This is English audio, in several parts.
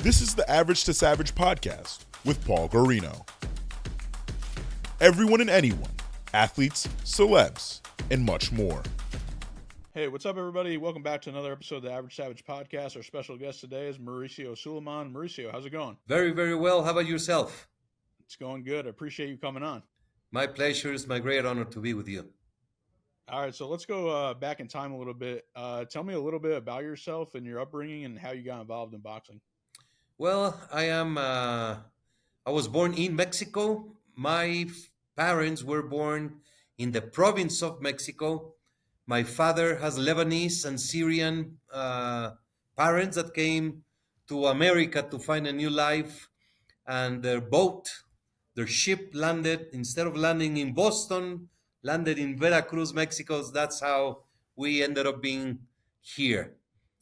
This is the Average to Savage podcast with Paul Guarino. Everyone and anyone, athletes, celebs, and much more. Hey, what's up, everybody? Welcome back to another episode of the Average Savage podcast. Our special guest today is Mauricio Sulaima. Mauricio, how's it going? Very, very well. How about yourself? It's going good. I appreciate you coming on. My pleasure. It's my great honor to be with you. All right, so let's go back in time a little bit. Tell me a little bit about yourself and your upbringing and how you got involved in boxing. Well, I was born in Mexico. My parents were born in the province of Mexico. My father has Lebanese and Syrian parents that came to America to find a new life. And their ship landed, instead of landing in Boston, landed in Veracruz, Mexico. That's how we ended up being here.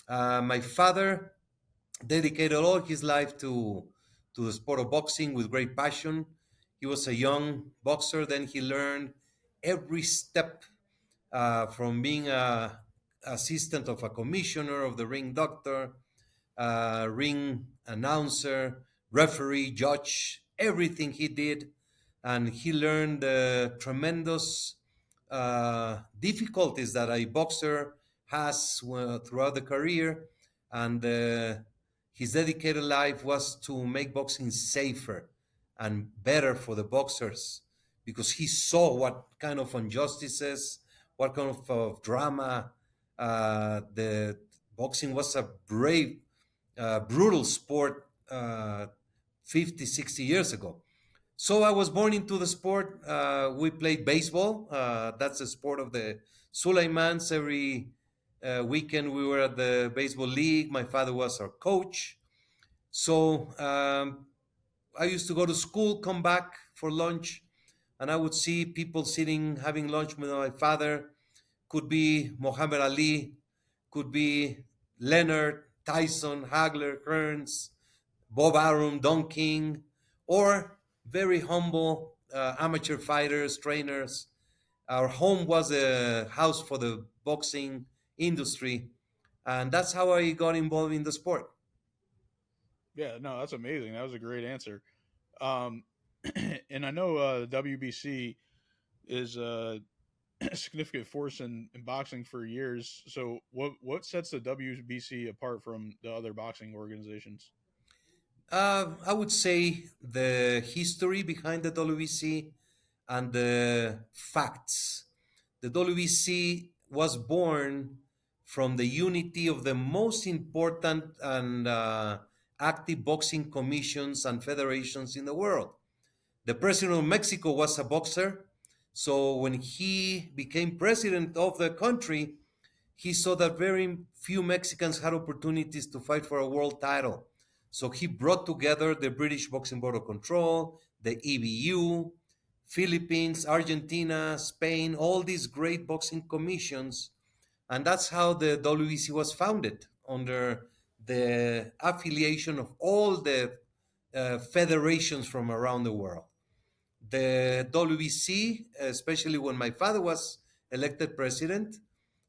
My father dedicated all his life to the sport of boxing with great passion. He was a young boxer. Then he learned every step from being an assistant of a commissioner, of the ring doctor, ring announcer, referee, judge, everything he did. And he learned the tremendous difficulties that a boxer has throughout the career. And his dedicated life was to make boxing safer and better for the boxers, because he saw what kind of injustices, what kind of drama. The boxing was a brave, brutal sport 50, 60 years ago. So I was born into the sport. We played baseball. That's the sport of the Sulaimans. Every weekend we were at the baseball league. My father was our coach. So I used to go to school, come back for lunch, and I would see people sitting, having lunch with my father. Could be Muhammad Ali, could be Leonard, Tyson, Hagler, Hearns, Bob Arum, Don King, or very humble amateur fighters, trainers. Our home was a house for the boxing industry, and that's how I got involved in the sport. Yeah, no, that's amazing. That was a great answer. And I know the WBC is a significant force in boxing for years. So what sets the WBC apart from the other boxing organizations? I would say the history behind the WBC and the facts. The WBC was born from the unity of the most important and active boxing commissions and federations in the world. The president of Mexico was a boxer. So when he became president of the country, he saw that very few Mexicans had opportunities to fight for a world title. So he brought together the British Boxing Board of Control, the EBU, Philippines, Argentina, Spain, all these great boxing commissions. And that's how the WBC was founded, under the affiliation of all the federations from around the world. The WBC, especially when my father was elected president,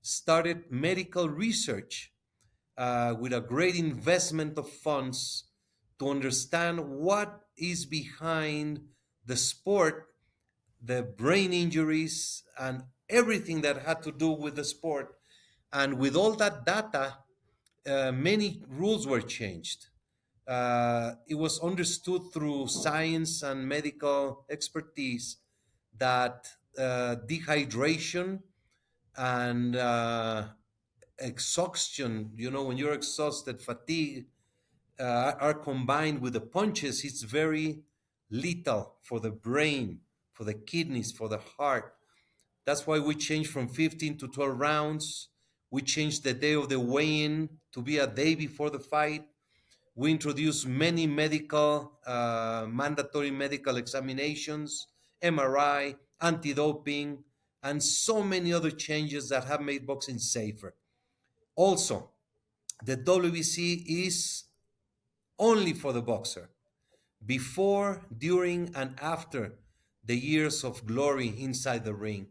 started medical research with a great investment of funds to understand what is behind the sport, the brain injuries, and everything that had to do with the sport. And with all that data, many rules were changed. It was understood through science and medical expertise that dehydration and exhaustion, when you're exhausted, fatigue, are combined with the punches. It's very lethal for the brain, for the kidneys, for the heart. That's why we changed from 15 to 12 rounds. We changed the day of the weigh-in to be a day before the fight. We introduced many mandatory medical examinations, MRI, anti-doping, and so many other changes that have made boxing safer. Also, the WBC is only for the boxer. Before, during, and after the years of glory inside the ring.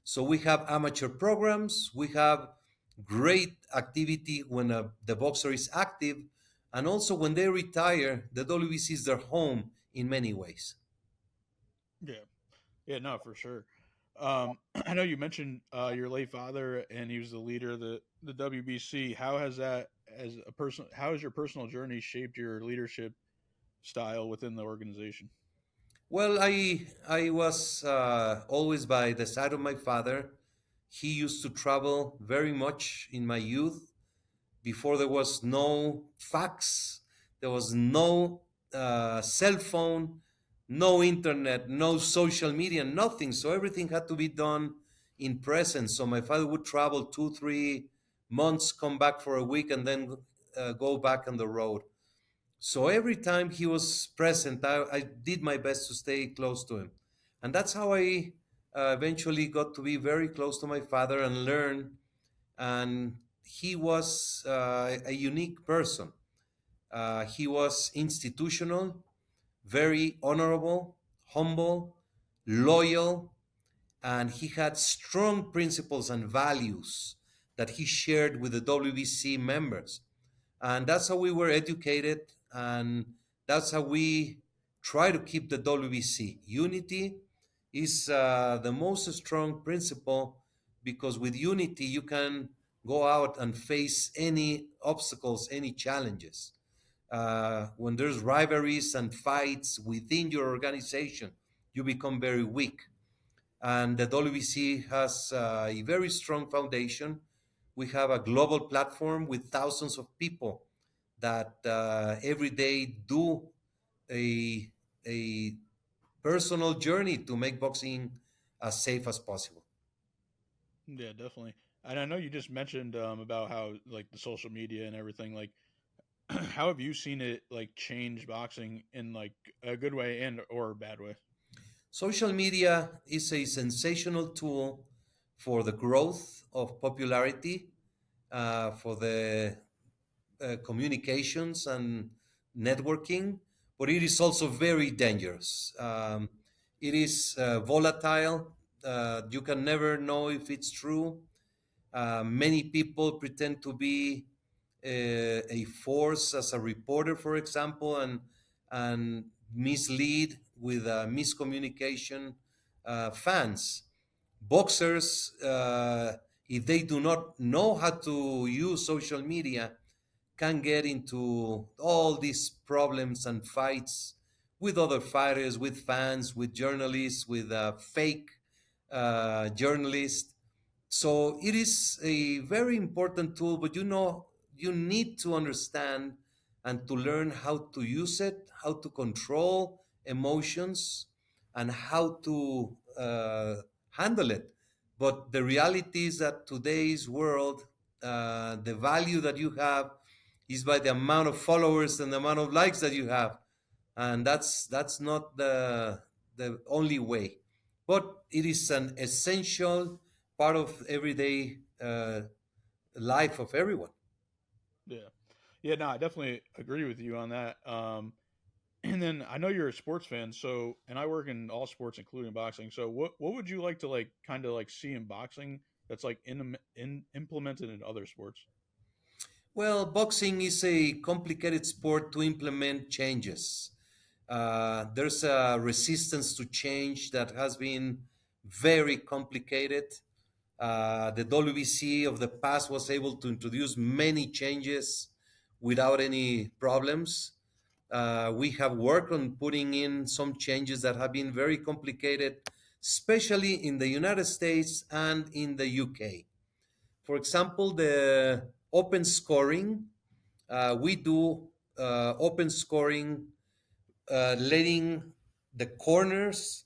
So we have amateur programs. We have great activity when the boxer is active, And also, when they retire, the WBC is their home in many ways. Yeah. Yeah, no, for sure. I know you mentioned your late father, and he was the leader of the WBC. How has that, as a person, how has your personal journey shaped your leadership style within the organization? Well, I was always by the side of my father. He used to travel very much in my youth. Before there was no fax, there was no cell phone, no internet, no social media, nothing. So everything had to be done in presence. So my father would travel 2, 3 months, come back for a week, and then go back on the road. So every time he was present, I did my best to stay close to him. And that's how I eventually got to be very close to my father and learn. And he was a unique person. He was institutional, very honorable, humble, loyal, and he had strong principles and values that he shared with the WBC members. And that's how we were educated, and that's how we try to keep the WBC. Unity is the most strong principle, because with unity you can go out and face any obstacles, any challenges. When there's rivalries and fights within your organization, you become very weak. And the WBC has a very strong foundation. We have a global platform with thousands of people that every day do a, a personal journey to make boxing as safe as possible. Yeah, definitely. And I know you just mentioned about how like the social media and everything. Like, how have you seen it like change boxing in like a good way and or a bad way? Social media is a sensational tool for the growth of popularity, for the communications and networking, but it is also very dangerous. It is volatile. You can never know if it's true. Many people pretend to be a force as a reporter, for example, and mislead with miscommunication fans. Boxers, if they do not know how to use social media, can get into all these problems and fights with other fighters, with fans, with journalists, with fake journalists. So it is a very important tool, but you need to understand and to learn how to use it, how to control emotions, and how to handle it. But the reality is that today's world, the value that you have is by the amount of followers and the amount of likes that you have, and that's not the only way, but it is an essential part of everyday life of everyone. Yeah. Yeah, no, I definitely agree with you on that. And then I know you're a sports fan, so and I work in all sports, including boxing. So what would you like to like kind of like see in boxing that's like in implemented in other sports? Well, boxing is a complicated sport to implement changes. There's a resistance to change that has been very complicated. The WBC of the past was able to introduce many changes without any problems. We have worked on putting in some changes that have been very complicated, especially in the United States and in the UK. For example, the open scoring, we do open scoring, letting the corners,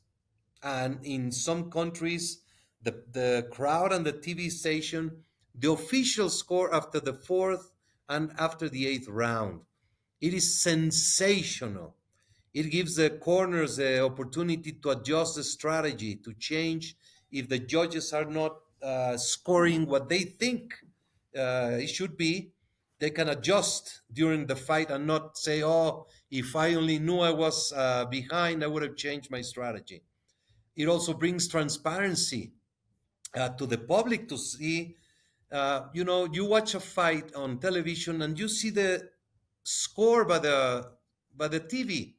and in some countries, the crowd and the TV station, the official score after the fourth and after the eighth round. It is sensational. It gives the corners the opportunity to adjust the strategy, to change if the judges are not scoring what they think it should be. They can adjust during the fight and not say, oh, if I only knew I was behind, I would have changed my strategy. It also brings transparency to the public to see. You watch a fight on television and you see the score by the TV,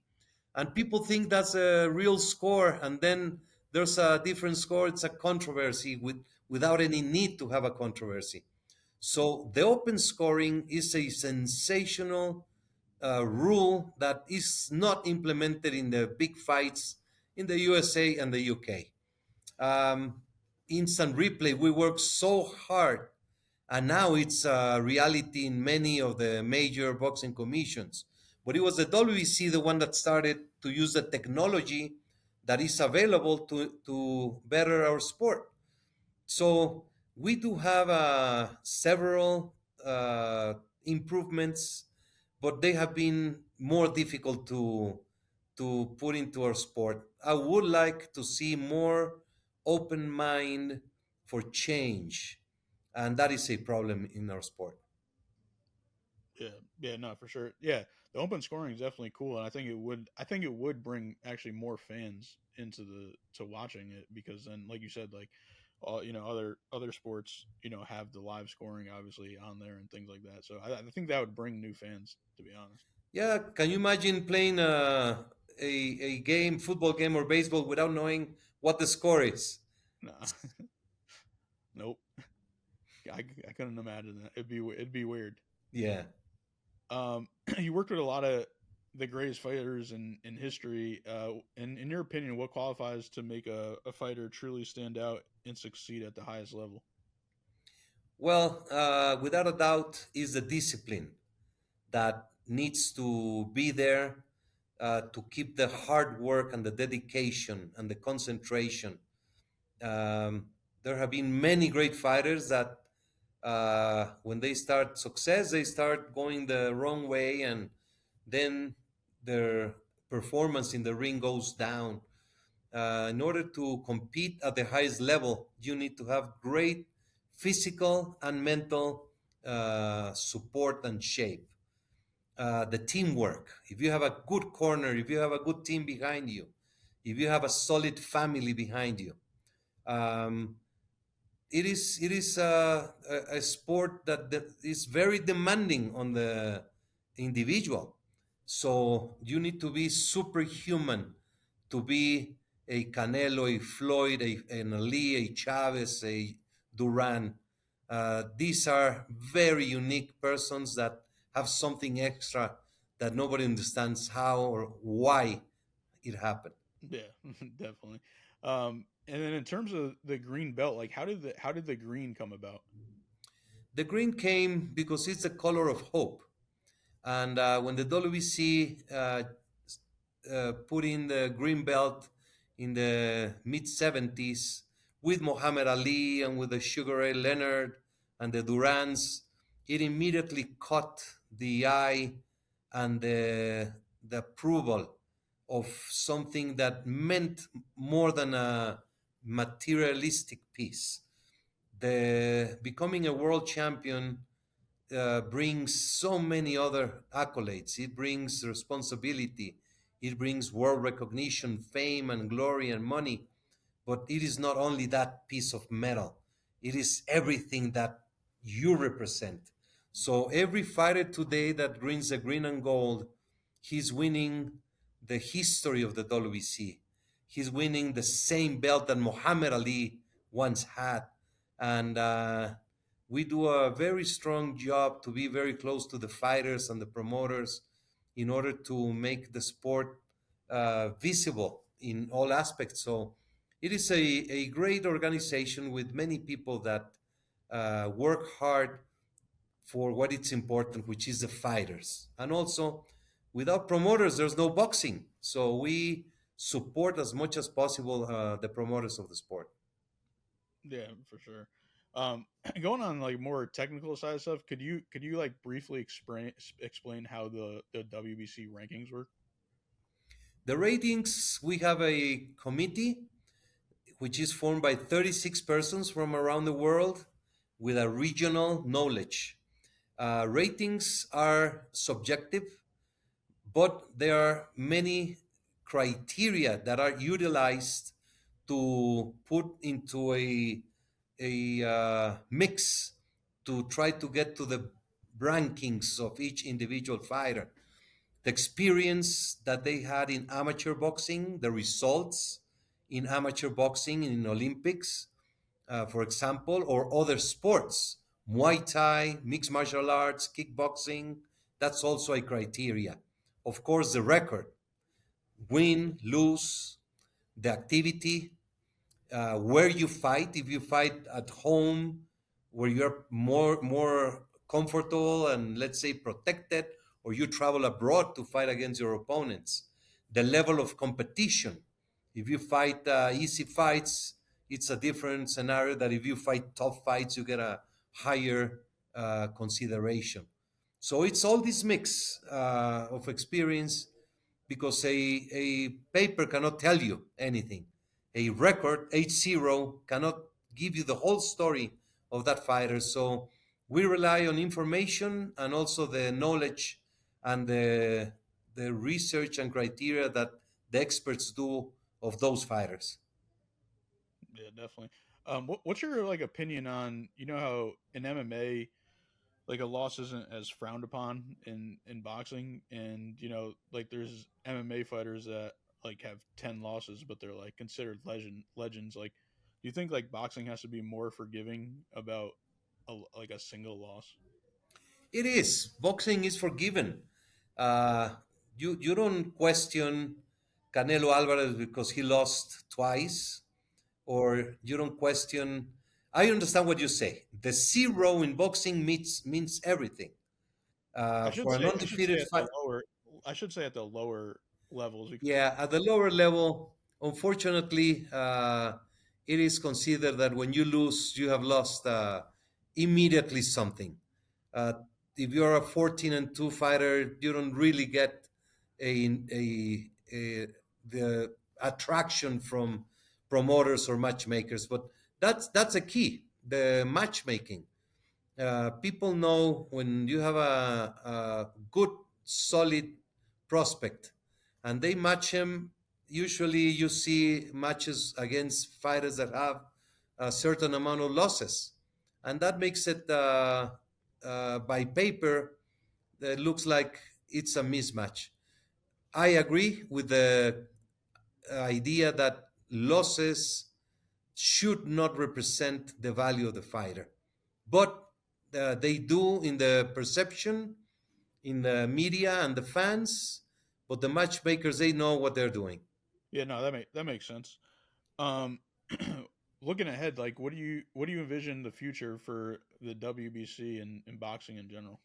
and people think that's a real score, and then there's a different score. It's a controversy without any need to have a controversy. So the open scoring is a sensational rule that is not implemented in the big fights in the USA and the UK. Um, Instant replay, we work so hard, and now it's a reality in many of the major boxing commissions. But it was the WBC, the one that started to use the technology that is available to better our sport. So we do have several improvements, but they have been more difficult to put into our sport. I would like to see more open mind for change, and that is a problem in our sport. Yeah, yeah, no, for sure. Yeah, the open scoring is definitely cool, and I think it would. I think it would bring actually more fans into the to watching it because then, like you said, like all other sports have the live scoring obviously on there and things like that. So I think that would bring new fans, to be honest. Yeah, can you imagine playing a game, football game or baseball, without knowing what the score is? Nah, nope. I couldn't imagine that. It'd be weird. Yeah. You worked with a lot of the greatest fighters in history. In your opinion, what qualifies to make a fighter truly stand out and succeed at the highest level? Well, without a doubt, is the discipline that needs to be there to keep the hard work and the dedication and the concentration. There have been many great fighters that when they start success, they start going the wrong way, and then their performance in the ring goes down. In order to compete at the highest level, you need to have great physical and mental support and shape. The teamwork. If you have a good corner, if you have a good team behind you, if you have a solid family behind you, um, it is a sport that is very demanding on the individual. So you need to be superhuman to be a Canelo, a Floyd, an Ali, a Chavez, a Duran. These are very unique persons that have something extra that nobody understands how or why it happened. Yeah, definitely. And then in terms of the green belt, like how did the green come about? The green came because it's the color of hope. And when the WBC put in the green belt in the mid 70s with Muhammad Ali and with the Sugar Ray Leonard and the Durans, it immediately caught the eye and the approval of something that meant more than a materialistic piece. The becoming a world champion brings so many other accolades. It brings responsibility. It brings world recognition, fame, and glory and money. But it is not only that piece of metal, it is everything that you represent. So every fighter today that brings the green and gold, he's winning the history of the WBC. He's winning the same belt that Muhammad Ali once had. And we do a very strong job to be very close to the fighters and the promoters in order to make the sport visible in all aspects. So it is a great organization with many people that work hard for what it's important, which is the fighters. And also, without promoters, there's no boxing. So we support as much as possible the promoters of the sport. Yeah, for sure. Going on like more technical side stuff, could you like briefly explain how the WBC rankings work? The ratings, we have a committee which is formed by 36 persons from around the world with a regional knowledge. Ratings are subjective, but there are many criteria that are utilized to put into a mix to try to get to the rankings of each individual fighter, the experience that they had in amateur boxing, the results in amateur boxing in Olympics, for example, or other sports, Muay Thai, mixed martial arts, kickboxing. That's also a criteria. Of course, the record, win, lose, the activity, where you fight. If you fight at home, where you're more comfortable and let's say protected, or you travel abroad to fight against your opponents, the level of competition. If you fight easy fights, it's a different scenario. That if you fight tough fights, you get a higher consideration. So it's all this mix of experience, because a paper cannot tell you anything. A record, H0, cannot give you the whole story of that fighter. So we rely on information and also the knowledge and the research and criteria that the experts do of those fighters. Yeah, definitely. What's your like opinion on, you know how in MMA like a loss isn't as frowned upon in boxing, and you know like there's MMA fighters that like have 10 losses but they're like considered legends. Like, do you think like boxing has to be more forgiving about like a single loss? It is. Boxing is forgiven. Uh, you don't question Canelo Alvarez because he lost twice, or you don't question. I understand what you say. The zero in boxing means everything. For an I should say undefeated at the fight, lower I should say at the lower levels. yeah, at the lower level, unfortunately, it is considered that when you lose, you have lost immediately something. Uh, if you're a 14-2 fighter, you don't really get a the attraction from promoters or matchmakers. But that's a key, the matchmaking. People know when you have a good, solid prospect, and they match him. Usually, you see matches against fighters that have a certain amount of losses, and that makes it by paper. It looks like it's a mismatch. I agree with the idea that losses should not represent the value of the fighter, but they do in the perception, in the media and the fans. But the matchmakers, they know what they're doing. Yeah, no, that makes sense. Um, looking ahead, like what do you envision the future for the WBC and boxing in general?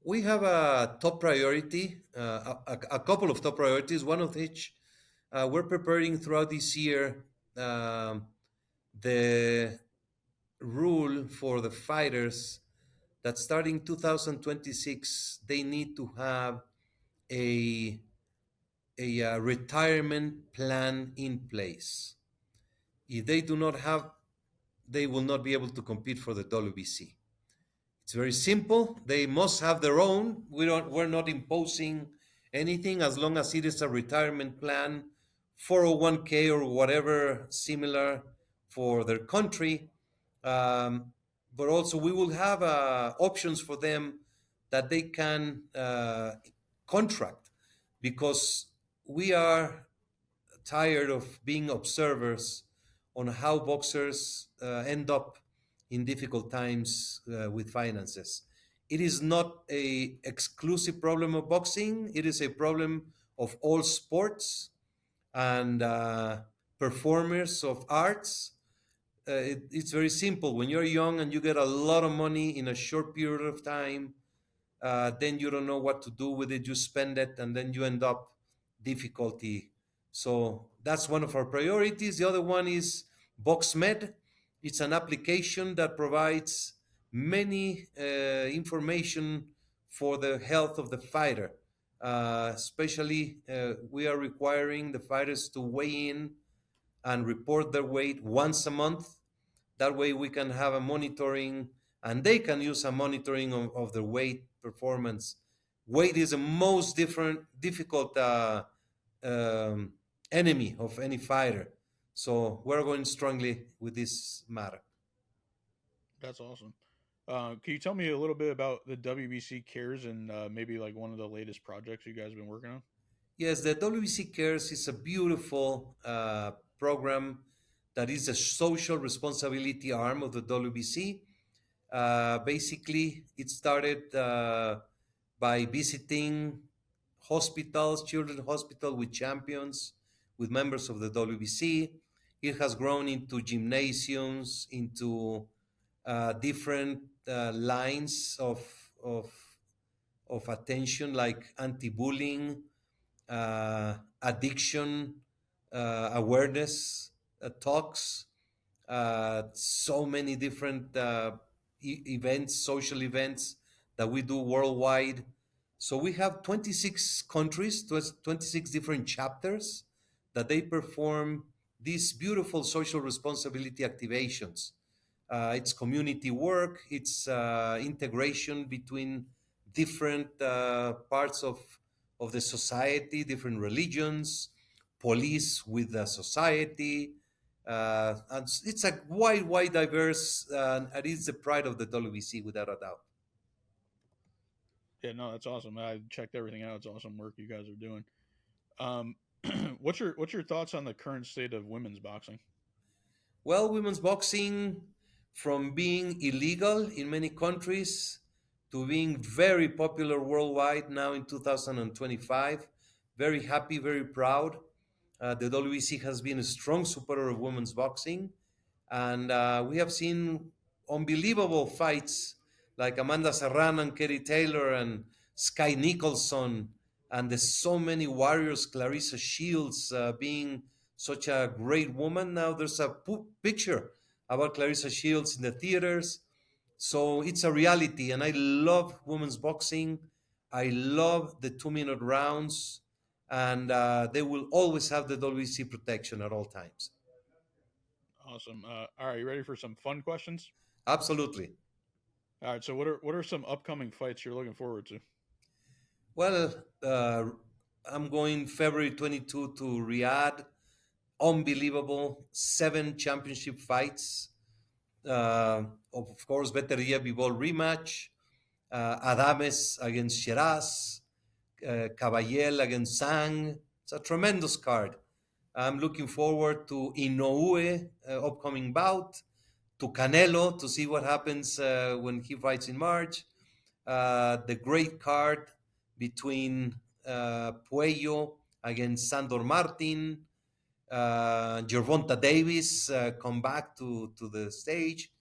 We have a top priority, a couple of top priorities. One of which we're preparing throughout this year, the rule for the fighters that starting 2026 they need to have a a retirement plan in place. If they do not have, they will not be able to compete for the WBC. It's very simple. They must have their own. We're not imposing anything as long as it is a retirement plan, 401k or whatever similar for their country. Um, but also we will have options for them that they can contract, because we are tired of being observers on how boxers end up in difficult times with finances. It is not a exclusive problem of boxing. It is a problem of all sports and performers of arts. It's very simple. When you're young and you get a lot of money in a short period of time, then you don't know what to do with it. You spend it, and then you end up difficulty. So that's one of our priorities. The other one is BoxMed. It's an application that provides many information for the health of the fighter. Especially, we are requiring the fighters to weigh in and report their weight once a month. That way, we can have a monitoring, and they can use a monitoring of their weight performance. Weight is the most difficult um, enemy of any fighter. So we're going strongly with this matter. That's awesome. Can you tell me a little bit about the WBC Cares and maybe like one of the latest projects you guys have been working on? Yes, the WBC Cares is a beautiful program that is a social responsibility arm of the WBC. Basically, it started by visiting hospitals, children's hospital with champions, with members of the WBC. It has grown into gymnasiums, into different lines of attention, like anti-bullying, addiction awareness talks, so many different events, social events that we do worldwide. So we have 26 countries, 26 different chapters that they perform these beautiful social responsibility activations. It's community work, it's integration between different parts of the society, different religions, police with the society. And it's a wide, diverse, and it is the pride of the WBC without a doubt. Yeah, no, that's awesome. I checked everything out. It's awesome work you guys are doing. Um, what's your thoughts on the current state of women's boxing? Well, women's boxing, from being illegal in many countries to being very popular worldwide now in 2025, very happy, very proud. The WBC has been a strong supporter of women's boxing, and we have seen unbelievable fights like Amanda Serrano and Kerry Taylor and Sky Nicholson, and there's so many warriors. Clarissa Shields being such a great woman. Now there's a picture about Clarissa Shields in the theaters. So it's a reality, and I love women's boxing. I love the 2 minute rounds, and they will always have the WBC protection at all times. Awesome. All right, you ready for some fun questions? Absolutely. All right. So what are some upcoming fights you're looking forward to? Well, I'm going February 22 to Riyadh. Unbelievable. 7 championship fights. Of course, Beteria Bivol rematch. Adames against Shiraz. Caballel against Sang. It's a tremendous card. I'm looking forward to Inoue upcoming bout, to Canelo to see what happens when he fights in March. The great card between Puello against Sandor Martin, Gervonta Davis come back to the stage.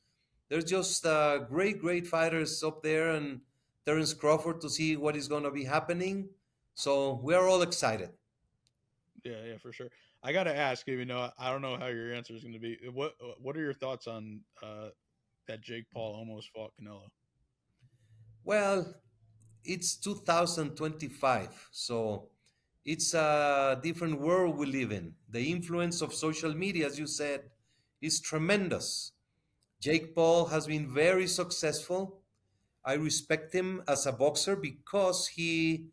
There's just great fighters up there, and Terence Crawford to see what is going to be happening. So we are all excited. Yeah, yeah, for sure. I got to ask, even though I don't know how your answer is going to be. What are your thoughts on that Jake Paul almost fought Canelo? Well, it's 2025, so it's a different world we live in. The influence of social media, as you said, is tremendous. Jake Paul has been very successful. I respect him as a boxer because he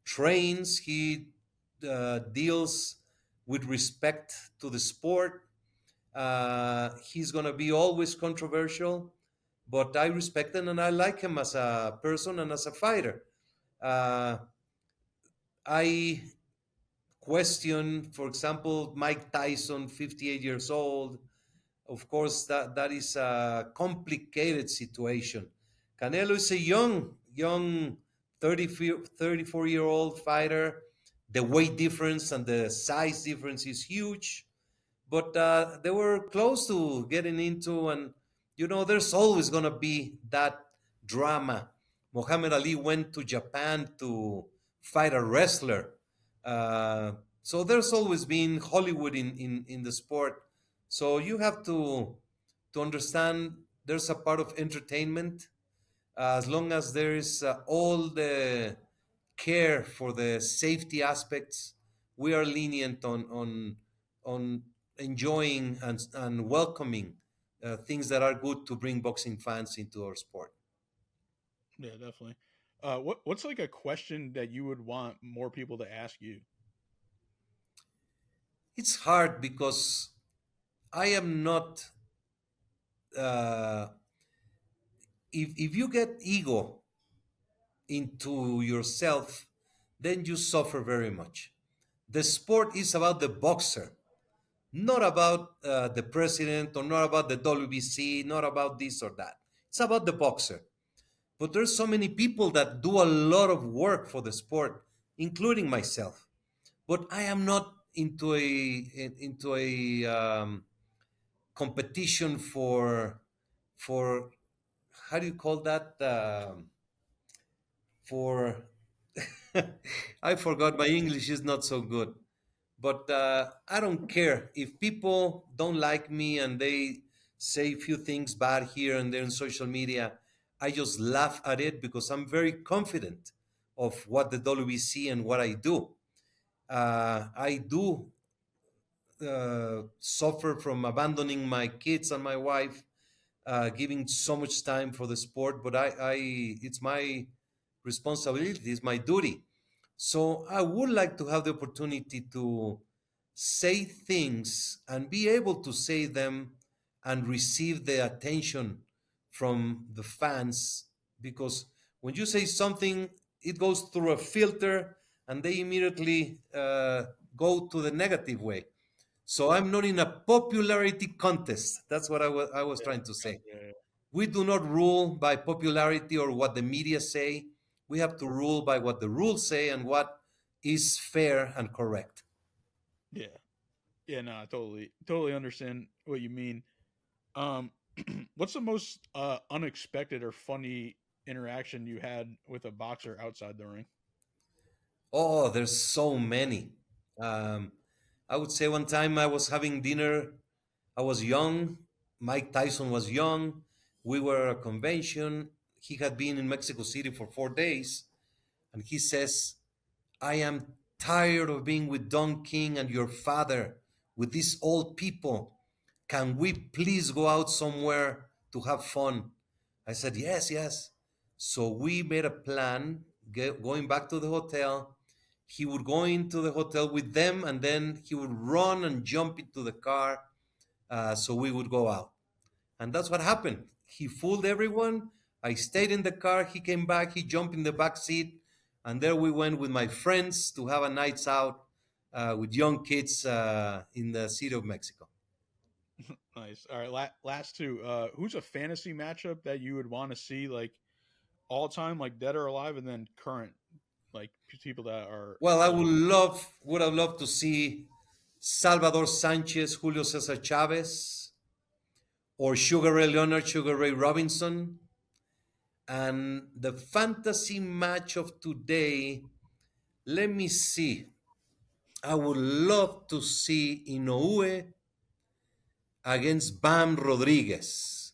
trains, he deals with respect to the sport. He's going to be always controversial, but I respect him and I like him as a person and as a fighter. Uh, I question, for example, Mike Tyson, 58 years old. Of course, that is a complicated situation. Canelo is a young 34-year-old fighter. The weight difference and the size difference is huge, but they were close to getting into, and there's always going to be that drama. Muhammad Ali went to Japan to fight a wrestler. uh, so there's always been Hollywood in the sport. So you have to understand there's a part of entertainment. As long as there is all the care for the safety aspects, we are lenient on enjoying and welcoming things that are good to bring boxing fans into our sport. Yeah, definitely. What's like a question that you would want more people to ask you? It's hard because I am not uh, if you get ego into yourself, then you suffer very much. The sport is about the boxer, not about the president or not about the WBC, not about this or that. It's about the boxer. But there's so many people that do a lot of work for the sport, including myself. But I am not into a competition for how do you call that for I forgot, my English is not so good. But I don't care if people don't like me and they say a few things bad here and there on social media. I just laugh at it because I'm very confident of what the WBC and what I do. I do suffer from abandoning my kids and my wife, giving so much time for the sport, but it's my responsibility, it's my duty. So I would like to have the opportunity to say things and be able to say them and receive the attention from the fans, because when you say something, it goes through a filter and they immediately go to the negative way. So I'm not in a popularity contest. That's what I was trying to say. Yeah, We do not rule by popularity or what the media say. We have to rule by what the rules say and what is fair and correct. yeah, yeah. No, I totally understand what you mean. Um, what's the most unexpected or funny interaction you had with a boxer outside the ring? Oh, there's so many. Um, I would say one time I was having dinner. I was young. Mike Tyson was young. We were at a convention. He had been in Mexico City for 4 days. And he says, I am tired of being with Don King and your father, with these old people. Can we please go out somewhere to have fun? I said, yes, yes. So we made a plan, going back to the hotel. He would go into the hotel with them and then he would run and jump into the car, so we would go out. And that's what happened. He fooled everyone. I stayed in the car. He came back. He jumped in the back seat. And there we went with my friends to have a nights out with young kids in the city of Mexico. Nice. All right, last two. Who's a fantasy matchup that you would want to see, like all time, like dead or alive, and then current, like people that are Well, I alive? would have loved to see Salvador Sanchez, Julio Cesar Chavez, or Sugar Ray Leonard, Sugar Ray Robinson. And the fantasy match of today, let me see. I would love to see Inoue against Bam Rodriguez.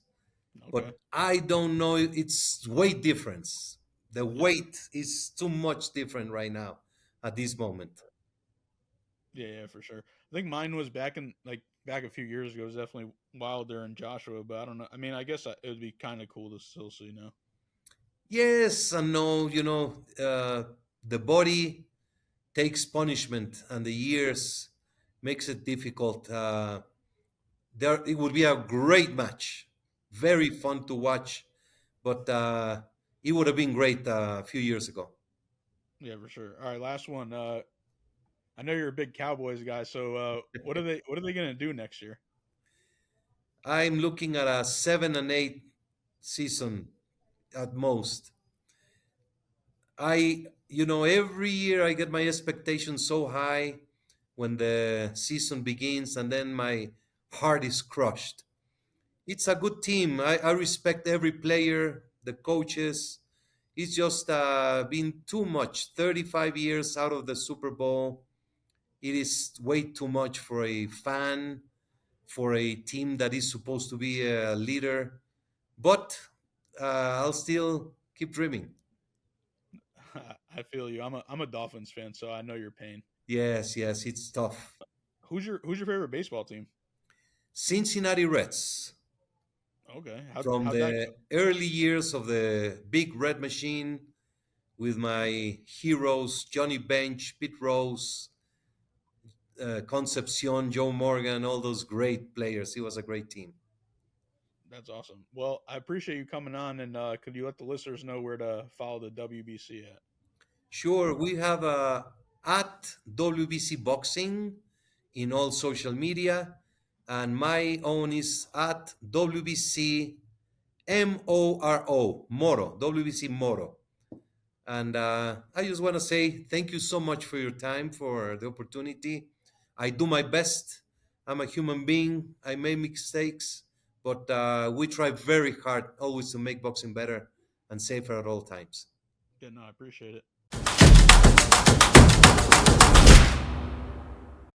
Okay. But I don't know. It's weight difference. The Yeah. weight is too much different right now at this moment. Yeah, yeah, for sure. I think mine was back a few years ago. It was definitely Wilder and Joshua, but I don't know. I mean, I guess it would be kind of cool to still see now. Yes and no. The body takes punishment, and the years makes it difficult. There, it would be a great match, very fun to watch, but it would have been great a few years ago. Yeah, for sure. All right, last one. I know you're a big Cowboys guy, so what are they gonna do next year? I'm looking at a 7-8 season at most. Every year I get my expectations so high when the season begins, and then my heart is crushed. It's a good team. I respect every player, the coaches. It's just been too much. 35 years out of the Super Bowl. It is way too much for a fan, for a team that is supposed to be a leader. But I'll still keep dreaming. I feel you. I'm a Dolphins fan, so I know your pain. Yes, yes, it's tough. Who's your favorite baseball team? Cincinnati Reds. Okay, From how'd that the early years of the big red machine with my heroes, Johnny Bench, Pete Rose, Concepcion, Joe Morgan, all those great players. It was a great team. That's awesome. Well, I appreciate you coming on, and could you let the listeners know where to follow the WBC at? Sure, we have at WBC Boxing in all social media, and my own is at WBC Moro, WBC Moro. And I just want to say thank you so much for your time, for the opportunity. I do my best. I'm a human being. I make mistakes, but we try very hard always to make boxing better and safer at all times. Yeah, no, I appreciate it.